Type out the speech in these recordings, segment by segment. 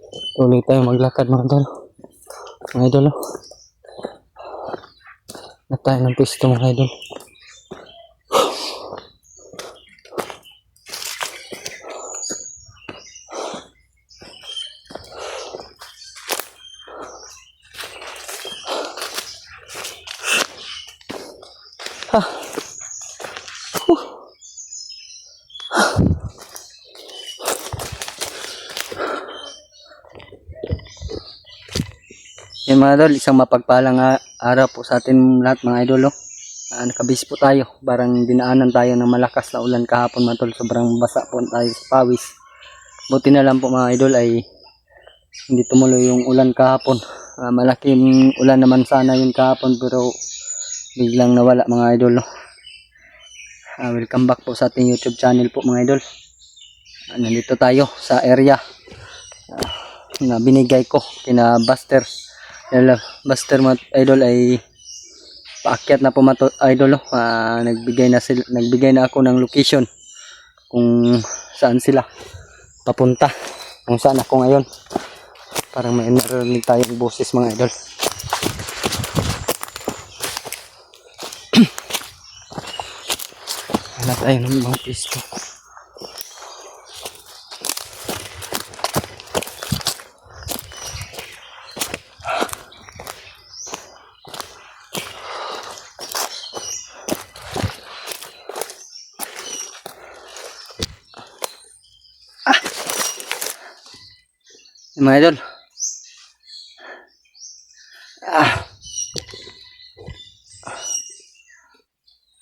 Tuloy tayo maglakad mga idol. Mga idol, oh. Na tayo ng pwesto mga idol. Ha. Yan mga idol, isang mapagpalang araw po sa atin lahat mga idol. Oh. Nakabis po tayo. Parang dinaanan tayo ng malakas na ulan kahapon mga idol. Sobrang basa po tayo sa pawis. Buti na lang po mga idol ay hindi tumuloy yung ulan kahapon. Malaking ulan naman sana yun kahapon pero biglang nawala mga idol. Oh. Welcome back po sa ating YouTube channel po mga idol. Nandito tayo sa area na binigay ko kina Buster. Buster mga idol ay paakyat na po mga idol. Nagbigay na ako ng location kung saan sila papunta, kung saan ako ngayon. Parang may narinig tayong boses mga idol. Hanap tayo ng mga pisto. Mga idol.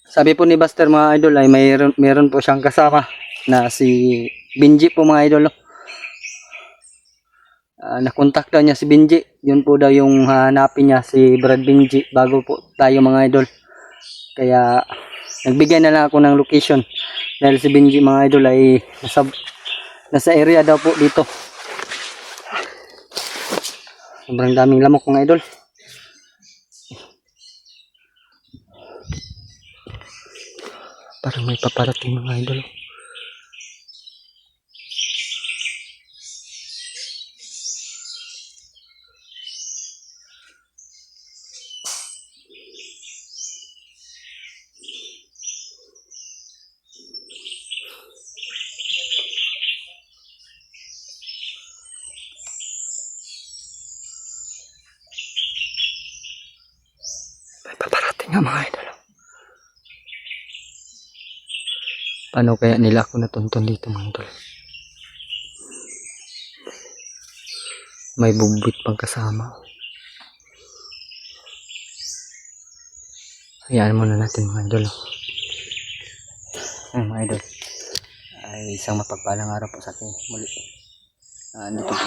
Sabi po ni Buster mga idol ay mayroon po siyang kasama na si Benji po mga idol. Nakontak daw niya si Benji. Yun po daw yung hanapin niya, si Brad Benji, bago po tayo mga idol. Kaya nagbigay na lang ako ng location dahil si Benji mga idol ay nasa area daw po dito. Sobrang daming lamok mga idol. Parang may paparating mga idol. May paparating nga mga idol. Paano kaya nila ako natuntun dito mga idol? May bubwit pang kasama. Hayaan muna natin mga idol. Mga idol. Ay isang mapagpalang araw po sa atin muli. Dito.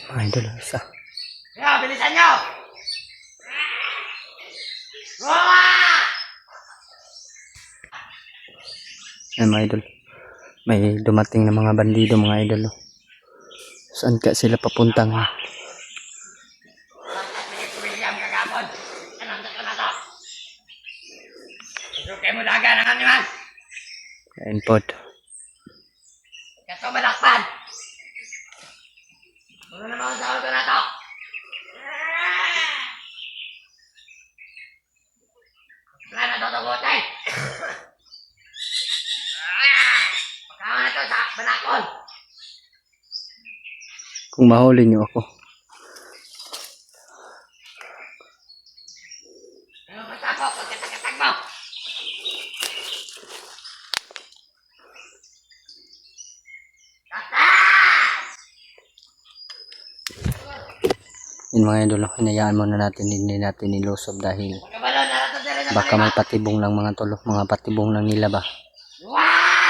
Mga idol, isa. Ya, bilisan nyo! Ayan mga idol. May dumating na mga bandido mga idol. Saan ka sila papuntang? William kagapon. Anong dito na to? Sukay mo daga ng animal. Ayan po. Kato balakpan. Ano naman ang tawag ko na to? Wala na to tagotay. Pagkawa na to sa balakon. Kung mahuli nyo ako. ako pagkatag mo. Yun mga idol, hinayaan muna natin, hindi natin nilusob dahil Pagkabalo, naratandari na baka may patibong lang mga tolo, mga patibong lang nila ba.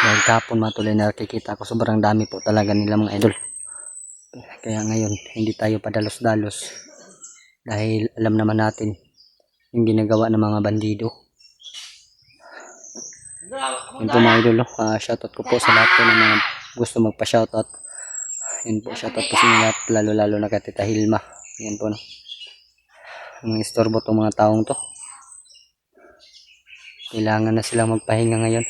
Dahil kapon matuloy na nakikita ko sobrang dami po talaga nila mga idol. Kaya ngayon hindi tayo padalos-dalos dahil alam naman natin yung ginagawa ng mga bandido. Yun po mga idol, shoutout ko po sa lahat po ng mga gusto magpa-shoutout. Yun po, shoutout po sa inyo lahat, lalo na kay Tita Hilma. Yan po, no. Ang istorbo tong mga taong to. Kailangan na silang magpahinga ngayon.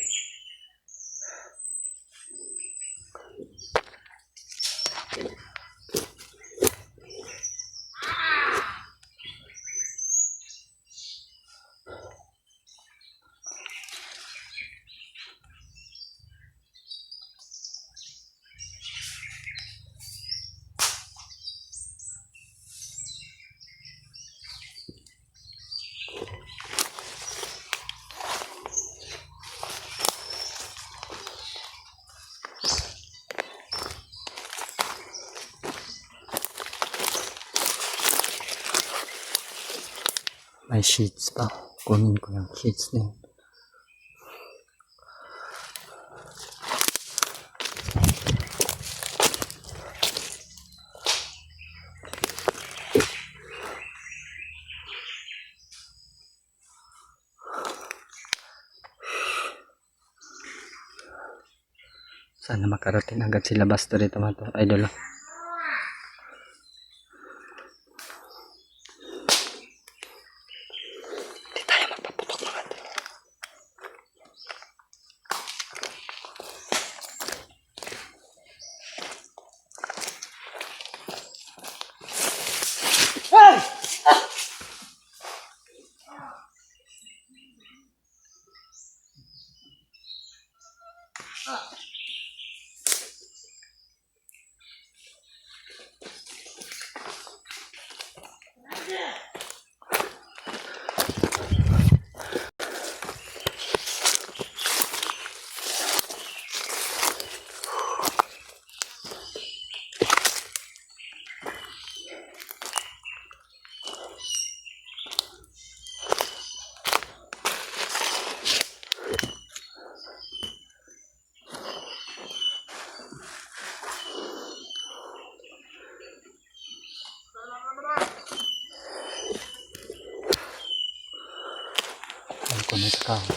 May sheets pa. Kunin ko yung sheets na yun. Sana makarating agad sila basta rito mga idol. Hindi tayo magpaputok mga idol. Alam ko na sa kahon.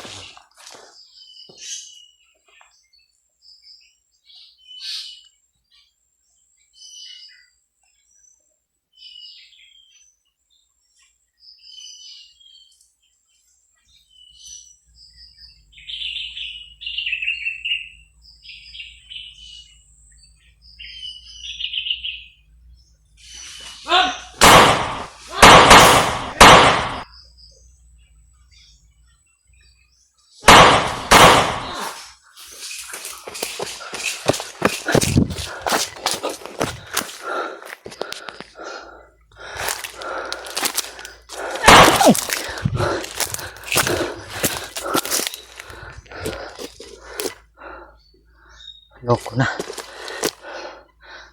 Loko na.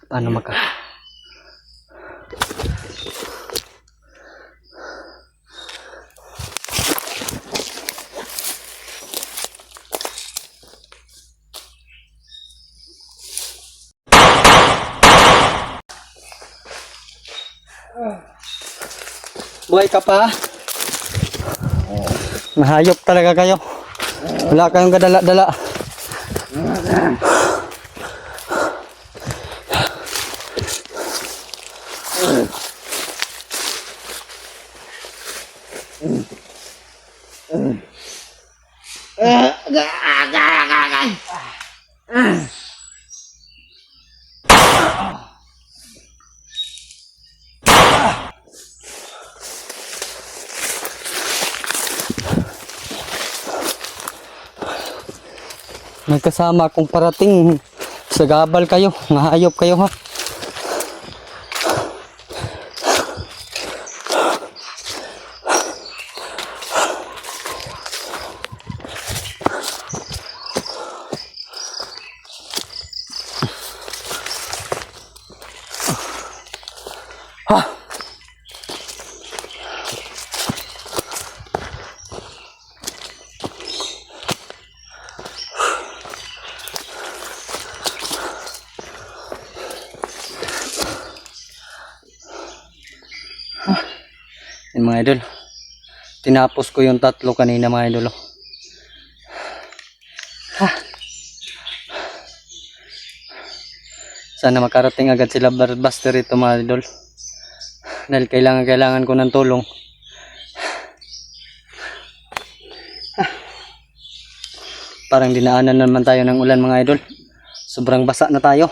Paano maka... Buhay ka pa? Mahayop talaga kayo. Wala kayong kadala-dala. May kasama akong parating. Sa gabal kayo. Mahayop kayo ha. Yan mga idol. Tinapos ko yung 3 kanina mga idol. Sana makarating agad sila Buster ito mga idol. Dahil kailangan ko ng tulong. Parang dinaanan naman tayo ng ulan mga idol. Sobrang basa na tayo.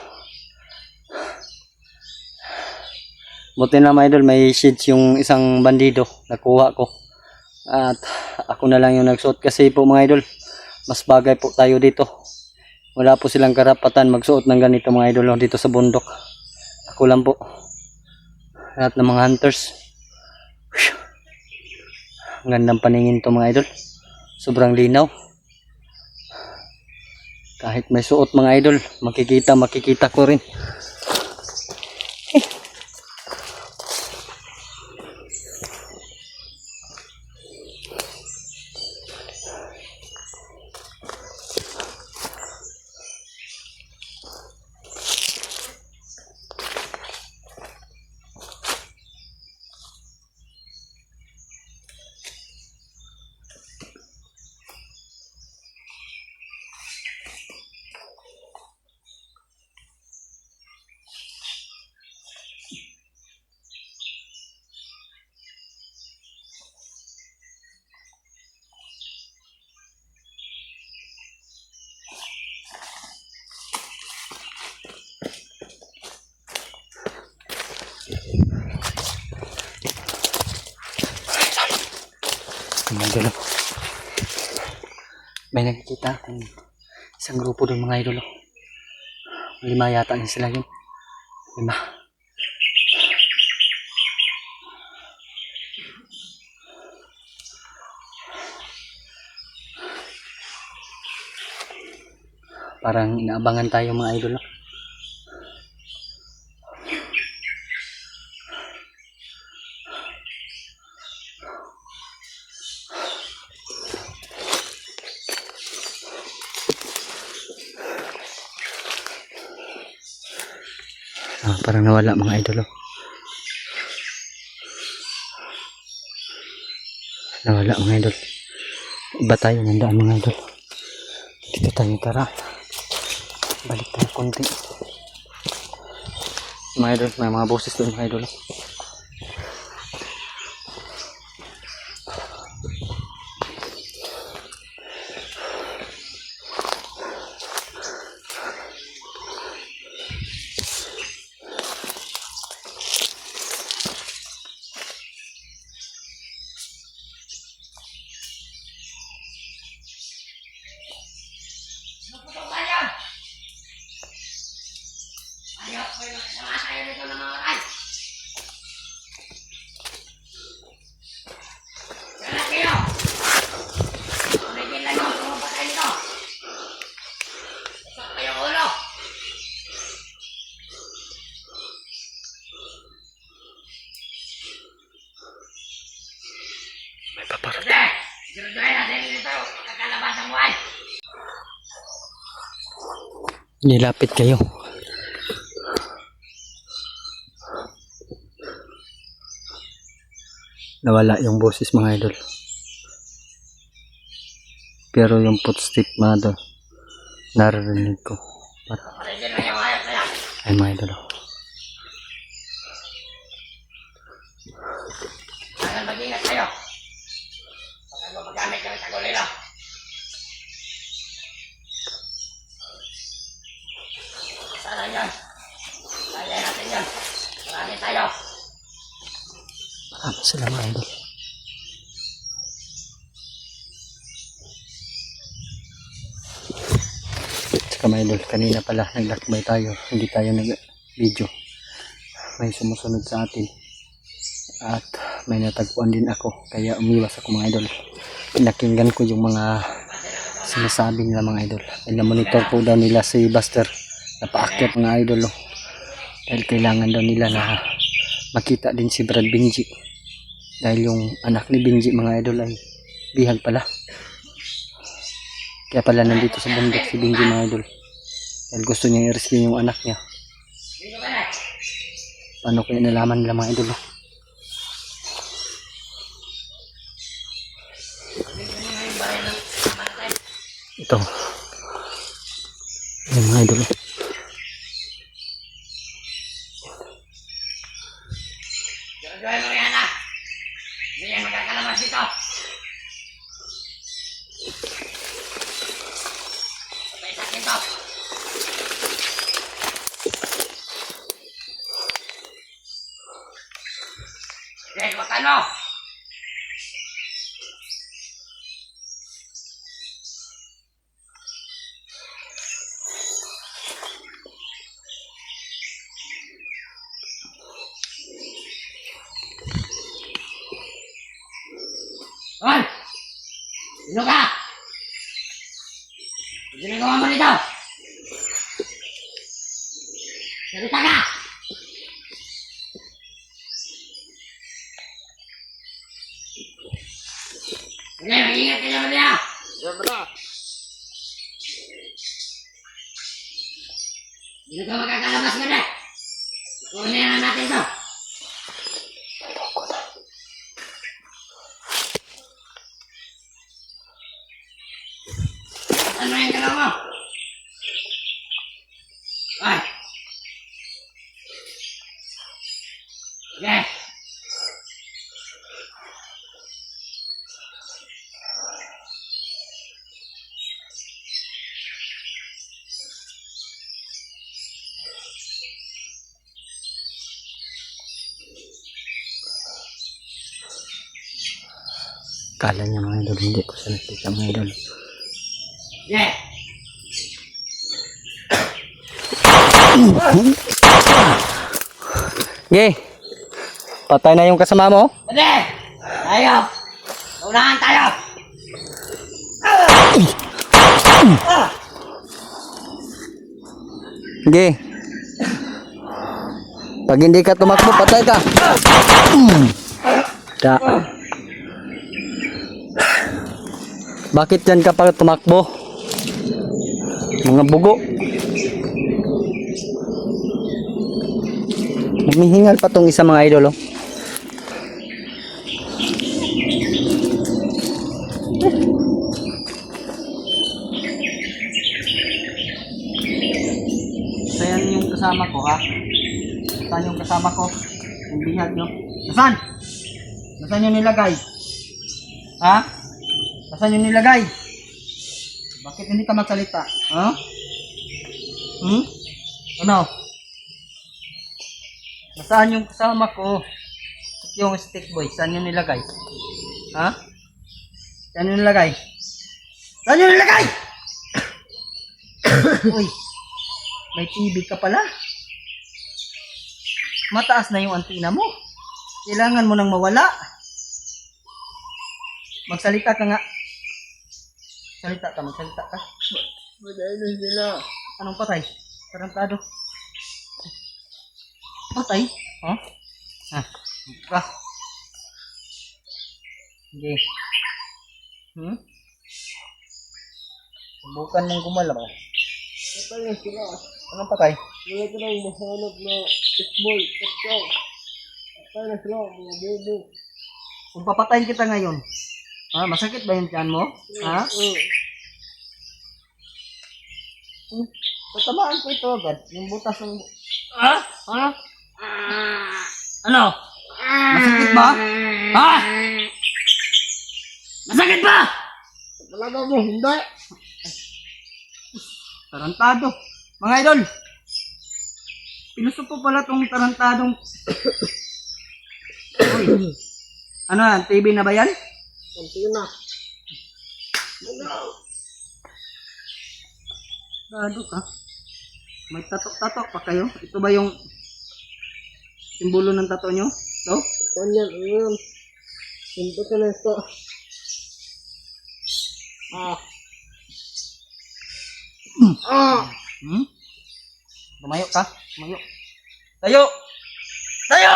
Buti na mga idol, may shades yung isang bandido. Nakuha ko. At ako na lang yung nagsuot. Kasi po mga idol, mas bagay po tayo dito. Wala po silang karapatan magsuot ng ganito mga idol dito sa bundok. Ako lang po. Lahat ng mga hunters. Ang gandang paningin to mga idol. Sobrang linaw. Kahit may suot mga idol, makikita ko rin. Mga idol, may nakikita akong isang grupo doon mga idol. 5 yata na sila yun. 5. Parang inaabangan tayo mga idol. Parang nawala mga idol. Nawala mga idol. Iba tayo ng daan mga idol. Dito tayo tara. Balik tayo konti. Mga idol, may mga boses doon mga idol. Ayok, may nakasaya nito ng mga oray. Kaya kayo. Tumigil lang yung pumapatay nito. Isak pa yung ulo. May paparat. Kasi, sinuduhin natin nito. Kakalabas ang buhay. Nilapit kayo. Nawala yung boses mga idol. Pero yung footstep mga idol, naririnig ko. Tumigil lang yung ayok na yan. Ay mga idol. Kaya mag-ingat kayo. Baka gumagamit kami sa gulilo. Sana yun. Kaya natin yun. Marami tayo. Marami sila mga idol. Saka mga idol, kanina pala naglakbay tayo. Hindi tayo nag-video. May sumusunod sa atin. At may natagpuan din ako. Kaya umiwas ako mga idol. Pinakinggan ko yung mga sinasabi nila mga idol. Pina-monitor po daw nila si Buster. Napaakyat mga idol. Dahil kailangan daw nila na makita din si Brad Benji. Dahil yung anak ni Benji mga idol ay bihag pala. Kaya pala nandito sa bundok si Benji mga idol. Dahil gusto niya i-rescue yung anak niya. Paano kaya nalaman nila mga idol? Ito. Ayan mga idol. Diyan mo yan ah. Hindi yan magkakalabas dito. Patay sa akin to. Sige, kumakan mo. Hoy! Sino ka? Ano ginagawa mo dito? Salita ka! Sige, mag-ingat ka naman niya! Hindi ka magkakalabas ka na! Kunin na natin ito! Ano yung galaw mo? Ay! Sige! Kala niya mga idol, hindi ko siya nakita mga idol. Sige! Ge, patay na yung kasama mo? Pwede! Tayo! Unahan tayo! Ge, pag hindi ka tumakbo, patay ka. Da. Bakit yan ka pa tumakbo? Mga bugo. Humihingal pa tong isa mga idol, oh. Saan yung kasama ko, ha? Saan yung kasama ko? Yung bihag nyo. Nasaan? Nasaan yung nilagay? Ha? Nasaan yung nilagay? Bakit hindi ka magsalita? Ha? Ano? Nasaan yung kasama ko? Yung stick boy, saan yung nilagay? Ha? Saan yung nilagay? Saan yung nilagay? Uy, may TV ka pala. Mataas na yung antina mo. Kailangan mo nang mawala. Magsalita ka nga. Magsalita ka. Patay na sila. Anong patay? Tarantado. Patay? Ha? Ha? Ka. Sige. Subukan mong gumalaw. Patay na sila. Anong patay? Wala ka nang mahanap na football. Patay na sila. Mga bobo. Kung papatayin kita ngayon, masakit ba yung tiyan mo? Ha? Tatamaan ko ito agad. Yung butas ng... Ha? Ano? Masakit ba? Ha? Masakit ba? Talaga mo, hindi. Tarantado. Mga idol, pinuso po pala tong tarantadong... Uy. Ano yan? TV na ba yan? TV na. Tarantado ka. May tatok-tatok pa kayo. Ito ba yung simbolo ng tato nyo? Ito? Yan. Ito ka na ito. Tumayo ka. Tumayo. Tayo! Tayo!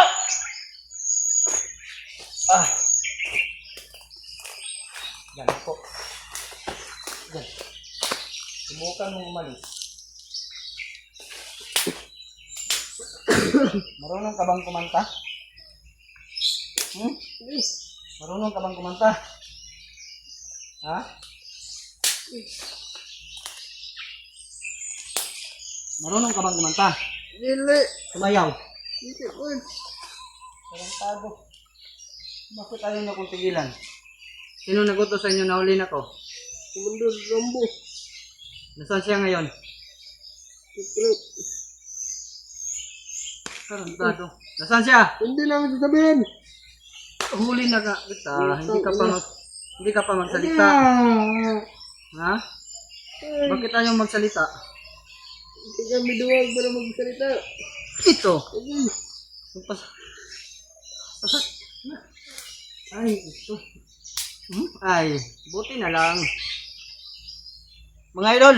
Yan po. Yan. Subukan mong umalis. Marunong ka bang kumanta? Marunong ka bang kumanta? Ha? Marunong ka bang kumanta? Dili. Sumayaw. Dili po. Tarantado. Bakit ayaw na kong tigilan? Sino nagutos sa inyo na huli na ko? Komandor Rambo. Nasaan siya ngayon? Tuklop. Tarantado. Nasaan siya? Hindi namin sasabihin. Huli na ka kita. Hindi ka pa magsalita. Ha? Bakit ayaw magsalita? Hindi kami duwag para magsalita. Ito. Okay. Ay, ito. Ay, buti na lang. Mga idol,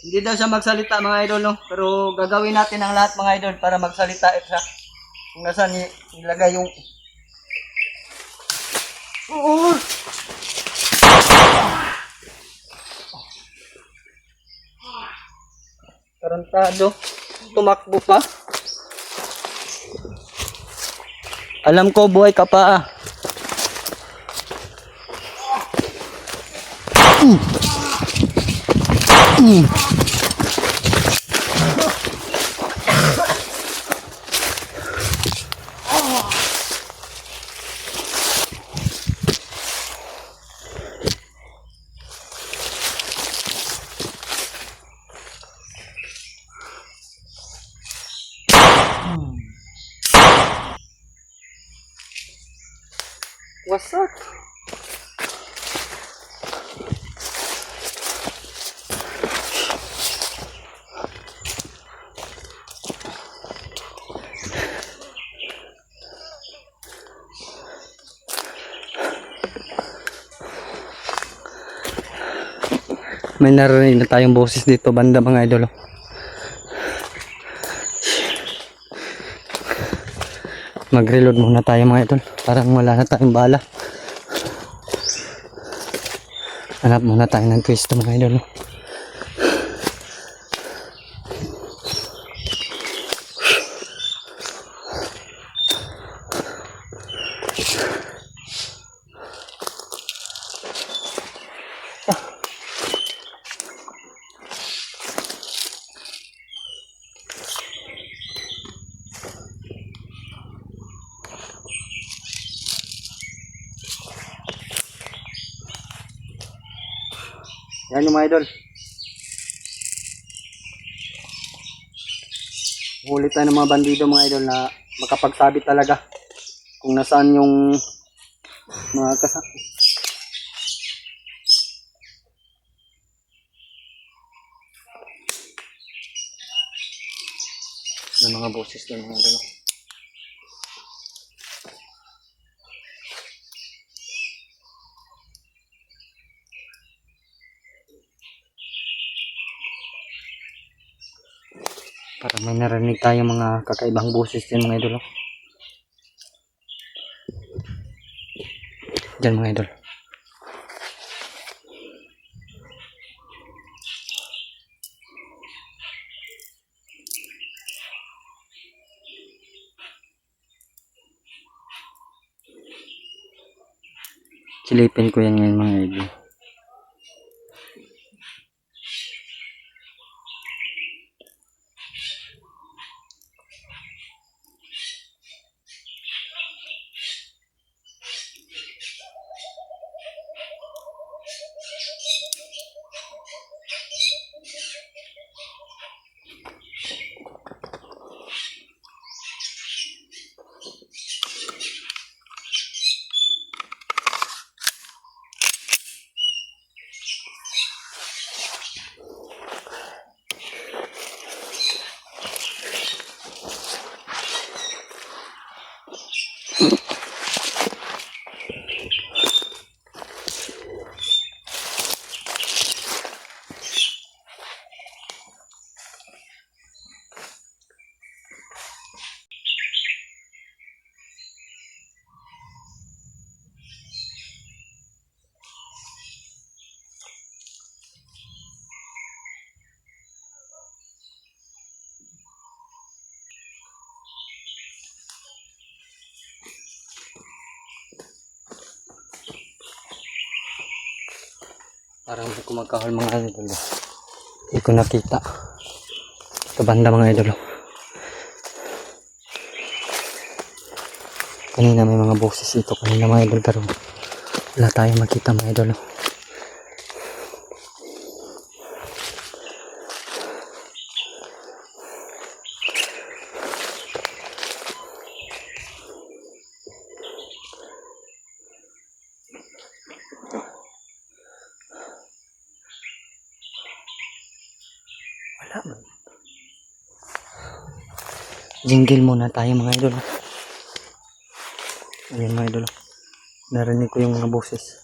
hindi daw siya magsalita mga idol, no? Pero gagawin natin ang lahat mga idol para magsalita siya. Kung nasaan nilagay yung... Oo! Tarantado. Tumakbo pa. Alam ko buhay ka pa ah. Wasak. May narinig na tayong boses dito banda mga idol. Mag-reload muna tayo mga idol. Parang wala na tayong bala. Hanap muna tayo ng pwesto mga idol. Yan yung mga idol. Huli tayo ng mga bandido mga idol na makapagsabi talaga kung nasaan yung mga kasama. Yung mga boses doon mga idol. Para may narinig tayo mga kakaibang boses din mga idol. Diyan mga idol. Silipin ko yan ngayon mga idol. Parang hindi ko magkahol mga idol. Hindi ko nakita. Sa banda mga idol. Kanina may mga boses dito kanina mga idol, pero wala tayong makita mga idol. Wala man. Jingle muna tayo mga idol. Ayan mga idol. Narinig ko yung mga boses.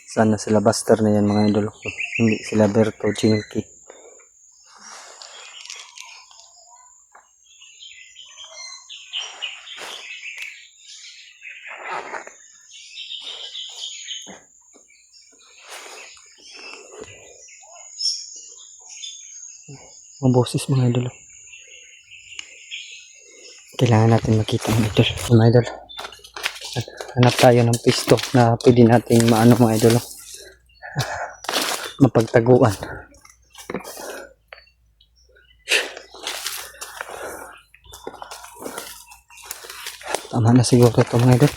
Sana sila Buster na yan mga idol. Hindi sila Berto Chinky. Mga boses mga idol. Kailangan natin makita mga idol. Mga idol. Hanap tayo ng pisto na pwede nating maano mga idol. Mapagtaguan. Tama na siguro ito mga idol.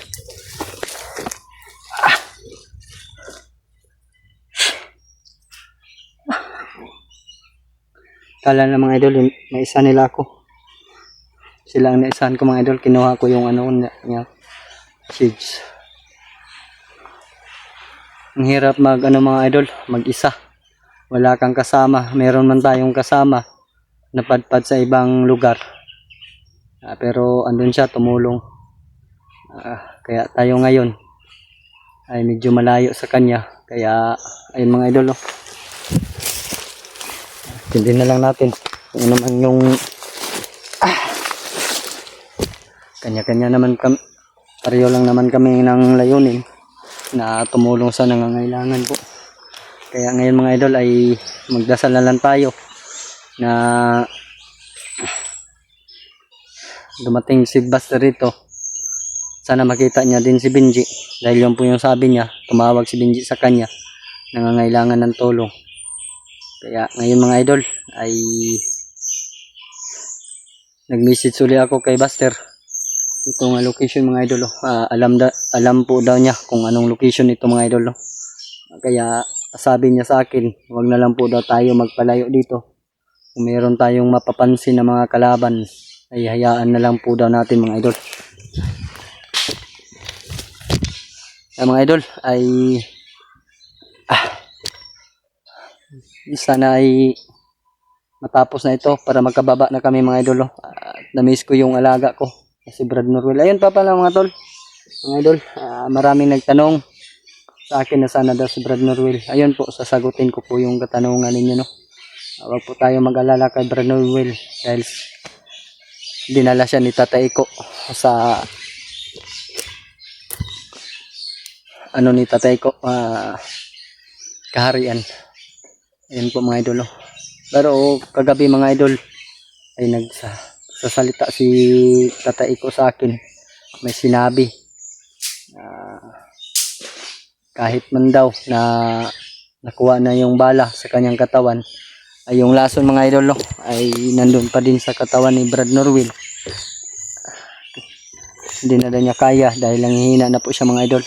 Kala na mga idol, naisa nila ako. Sila ang naisahan ko mga idol. Kinuha ko yung ano niya. Seeds. Ang hirap mag ano mga idol, mag-isa. Wala kang kasama. Meron man tayong kasama. Napadpad sa ibang lugar. Pero andun siya, tumulong. Kaya tayo ngayon ay medyo malayo sa kanya. Kaya ayun mga idol. Hindi na lang natin kung ano naman yung kanya-kanya naman kami, pareho lang naman kami ng layunin na tumulong sa nangangailangan po. Kaya ngayon mga idol ay magdasal na lang tayo na dumating si Buster rito. Sana makita niya din si Benji, dahil yun po yung sabi niya, tumawag si Benji sa kanya, nangangailangan ng tulong. Kaya ngayon mga idol ay nag-message uli ako kay Buster. Ito nga location mga idol. Alam po daw niya kung anong location ito mga idol. Kaya sabi niya sa akin, wag na lang po daw tayo magpalayo dito. Kung meron tayong mapapansin na mga kalaban, ay hayaan na lang po daw natin mga idol. Mga idol ay sana ay matapos na ito para magkababa na kami mga idol. Na-miss ko yung alaga ko, si Brad Norwell. Ayun pa pala mga tol, mga idol, maraming nagtanong sa akin na sana daw si Brad Norwell. Ayun po, sasagutin ko po yung katanungan ninyo, no. Huwag po tayo mag-alala kay Brad Norwell dahil dinala siya ni Tata Iko sa ano ni Tata Iko, kaharian. Ayun po mga idol. Pero kagabi mga idol ay nagsasalita si Tata Iko sa akin. May sinabi kahit man daw na nakuha na yung bala sa kanyang katawan, ay yung lason mga idol ay nandun pa din sa katawan ni Brad Norwell. Hindi na niya kaya dahil nanghihina na po siya mga idol.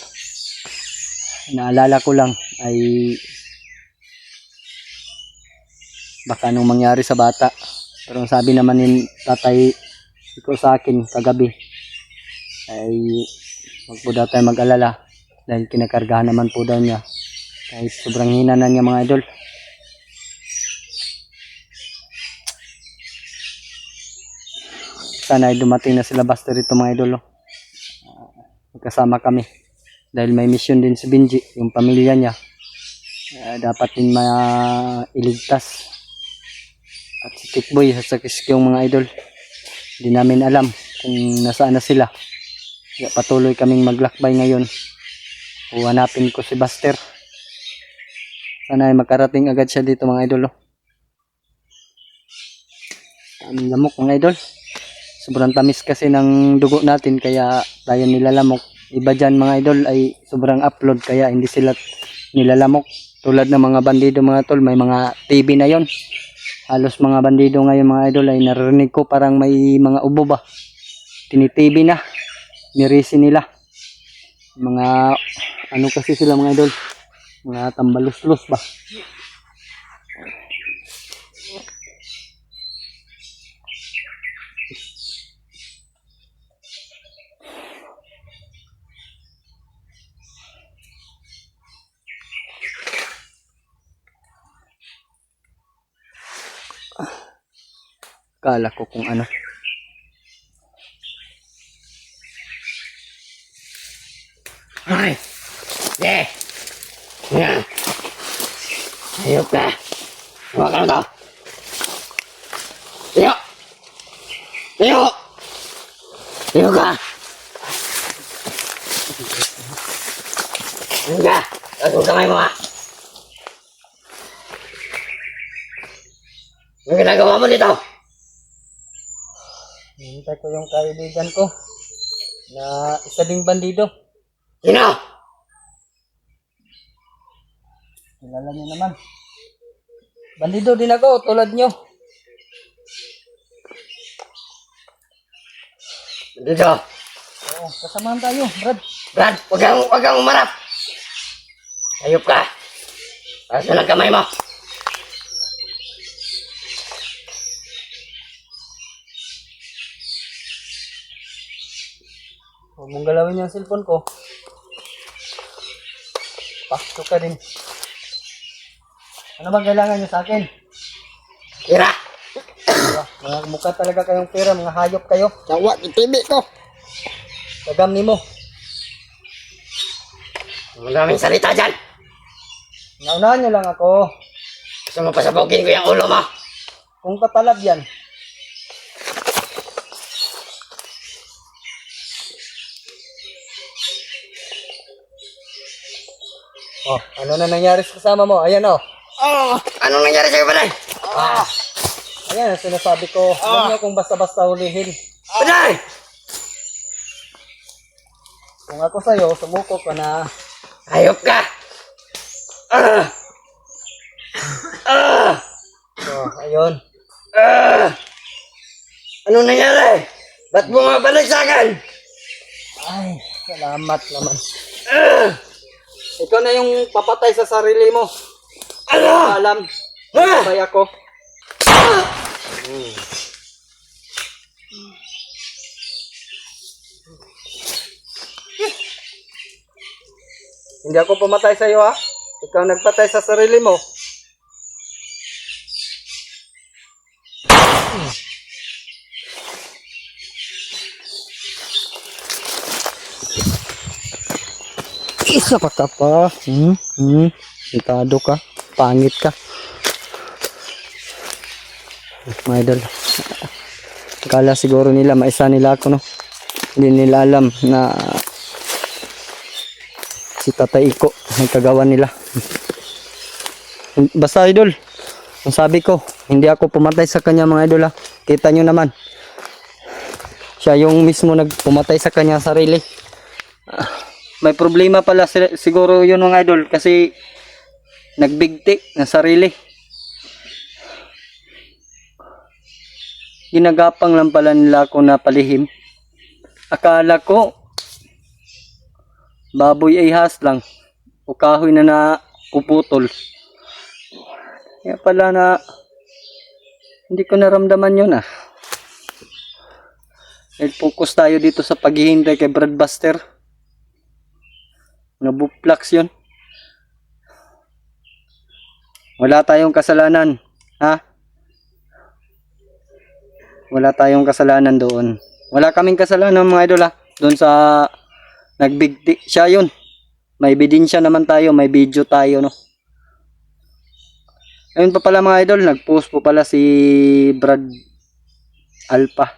Naalala ko lang ay baka anong mangyari sa bata. Pero ang sabi naman ni Tatay Iko sa akin kagabi ay wag po daw tayo mag-alala dahil kinakargahan naman po daw niya kahit sobrang hina na niya mga idol. Sana ay dumating na sila Buster ito mga idol. Magkasama kami dahil may mission din si Benji, yung pamilya niya. dapat din mailigtas. At si Tikboy at sa Kiskiyong mga idol, hindi namin alam kung nasaan na sila. Kaya patuloy kaming maglakbay ngayon. Hanapin ko si Buster. Sana ay makarating agad siya dito mga idol. Aming lamok mga idol. Sobrang tamis kasi ng dugo natin kaya tayo nilalamok. Iba dyan mga idol ay sobrang upload kaya hindi sila nilalamok. Tulad ng mga bandido mga tol, may mga TV na yon. Halos mga bandido ngayon mga idol ay narinig ko parang may mga ubo ba. Tinitv na. Nirisi nila. Mga ano kasi sila mga idol. Mga tambaluslos ba. Kala ko kung ano. Ay! Yeah! Yeah! Ayop ka! Hawakan mo to! Tayo! Tayo! Tayo ka! Ano ka? Tapos mo kamay mo ha! Ano ginagawa mo dito? Hintay ko yung kaibigan ko na isa ding bandido. Sino? Kilala niyo naman. Bandido din ako, tulad nyo. Dito! Oo, kasamahan tayo, Brad. Brad, wag kang umarap! Ayop ka! Taas na lang kamay mo! Huwag mong galawin yung cellphone ko. Pakto ka din. Ano bang kailangan nyo sa akin? Tira! Mga mukha talaga kayong pera, mga hayop kayo. Sawa, itibik ko. Tagam ni mo. Maraming salita dyan! Naunahan nyo lang ako. Gusto mo pasabugin ko yung ulo mo? Kung katalab yan. Oh, ano na nangyari sa kasama mo? Ayan oh. Anong nangyari sa'yo, Panay? Ayan ang sinasabi ko. Huwag niyo kung basta-basta hulihin. Panay! Kung ako sa'yo, sumuko ka na. Ayop ka! Ah! Ah! Oh, ayun. Ah! Anong nangyari? Ba't bumabalik sa akin? Ay, salamat naman. Ah! Ikaw na yung papatay sa sarili mo. Ano? Alam. Ah! Sabay ako. Hindi ako pumatay sa iyo ha. Ikaw nagpatay sa sarili mo. Isa pa ka pa. Sitado ka. Pangit ka. Mga idol. Akala siguro nila maisa nila ako no. Hindi nila alam na si Tatay Iko ang kagawa nila. Basta idol, ang sabi ko, hindi ako pumatay sa kanya mga idol ha. Kita nyo naman. Siya yung mismo nagpumatay sa kanya sarili. May problema pala siguro yun mga idol kasi nagbigti ng sarili. Ginagapang lang pala nila ako na palihim. Akala ko baboy ay has lang o kahoy na uputol. Kaya pala na hindi ko naramdaman yun ah. Focus tayo dito sa paghihintay kay Brad Buster. Nabuplax yun. Wala tayong kasalanan. Ha? Wala tayong kasalanan doon. Wala kaming kasalanan mga idol ha. Doon sa nagbigti. Siya yun. May ebidensya naman tayo. May video tayo no. Ayun pa pala mga idol, nag-post po pala si Brad Alpha.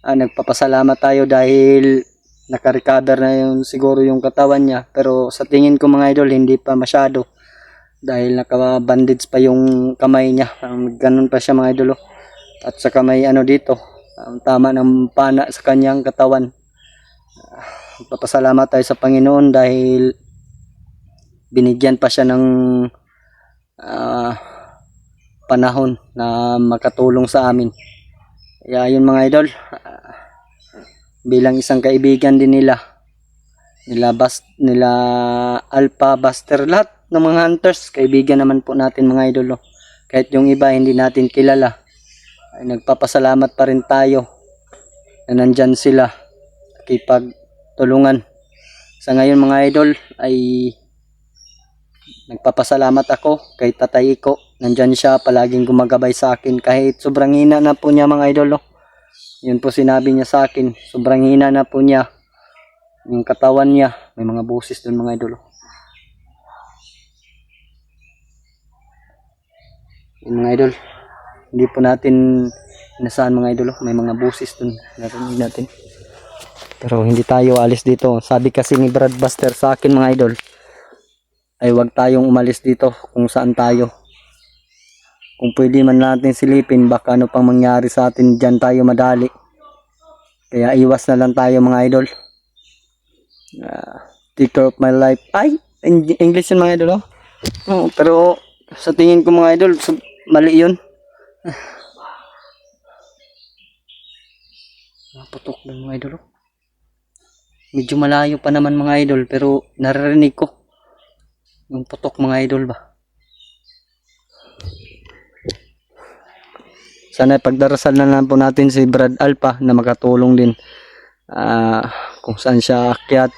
Nagpapasalamat tayo dahil naka-recover na yung siguro yung katawan niya, pero sa tingin ko mga idol hindi pa masyado dahil naka-bandage pa yung kamay niya. Ganun pa siya mga idol. At sa kamay dito, tama ng pana sa kanyang katawan. Nagpapasalamat tayo sa Panginoon dahil binigyan pa siya ng panahon na makatulong sa amin. Kaya yun mga idol, bilang isang kaibigan din nila Alpha, Buster, lahat ng mga hunters, kaibigan naman po natin mga idol. Kahit yung iba hindi natin kilala, ay nagpapasalamat pa rin tayo na nandyan sila nakipagtulungan. Sa ngayon mga idol ay nagpapasalamat ako kay Tatay Iko. Nandyan siya, palaging gumagabay sa akin kahit sobrang hina na po niya mga idol. Yun po sinabi niya sa akin, sobrang hina na po niya yung katawan niya, may mga busis dun mga idol. Yun mga idol, hindi po natin inasahan mga idol, may mga busis dun, narinig natin. Pero hindi tayo alis dito. Sabi kasi ni Brad Buster sa akin mga idol, ay wag tayong umalis dito kung saan tayo. Kung pwede man natin silipin, baka ano pang mangyari sa atin, dyan tayo madali. Kaya iwas na lang tayo mga idol. Take care of my life. Ay, English yun mga idol. Pero sa tingin ko mga idol, mali yun. Naputok ng mga idol. Medyo malayo pa naman mga idol, pero naririnig ko yung putok mga idol ba. Sana pagdarasal na lang po natin si Brad Alpha na makatulong din kung saan siya akyat.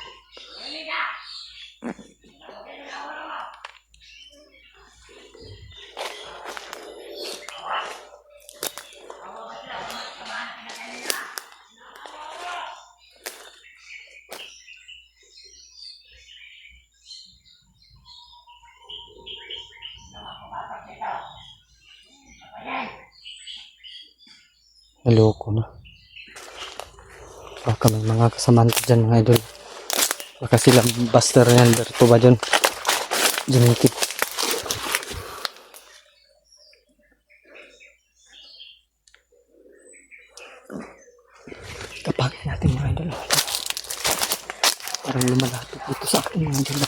Naloko na. Baka may mga kasamaan ko dyan mga idol. Baka sila Buster yan. Berto ba dyan? Jimikip. Kapagin natin mga idol. Parang lumalapit dito sa akin mga idol.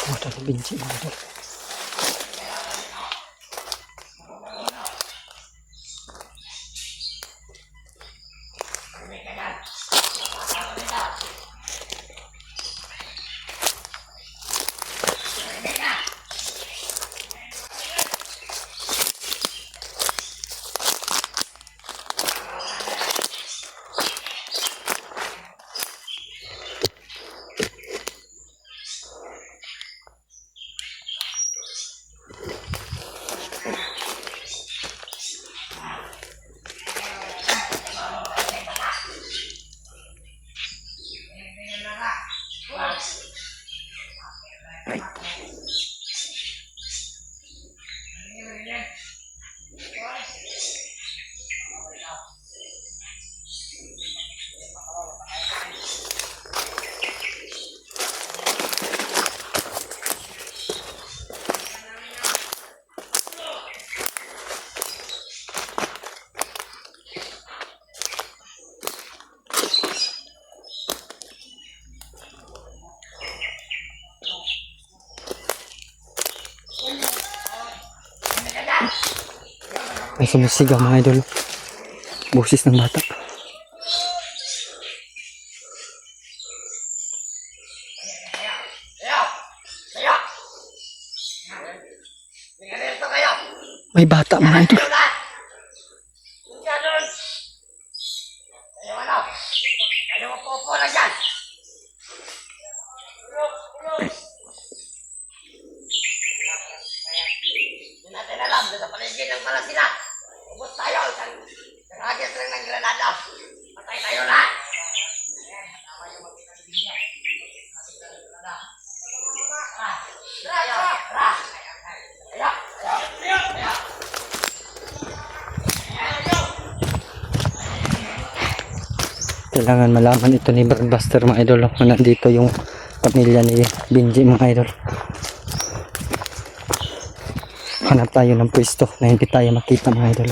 Water benci mga idol. May sumisigaw mga idol. Boses ng bata. May bata mga idol. Ayaw na! Diyan doon! Ayaw ano? Ayaw mapopo na dyan! Hindi natin alam, nasa paligid lang pala sila. Ubus tayo, isang agis lang ng granada. Patay tayo lahat. Tama yung magpinagbigan. Patay tayo granada. Kailangan malaman ito ni Buster mga idol. Nandito yung pamilya ni Benji mga idol. Hanap tayo ng pwesto na hindi tayo makita mga idol.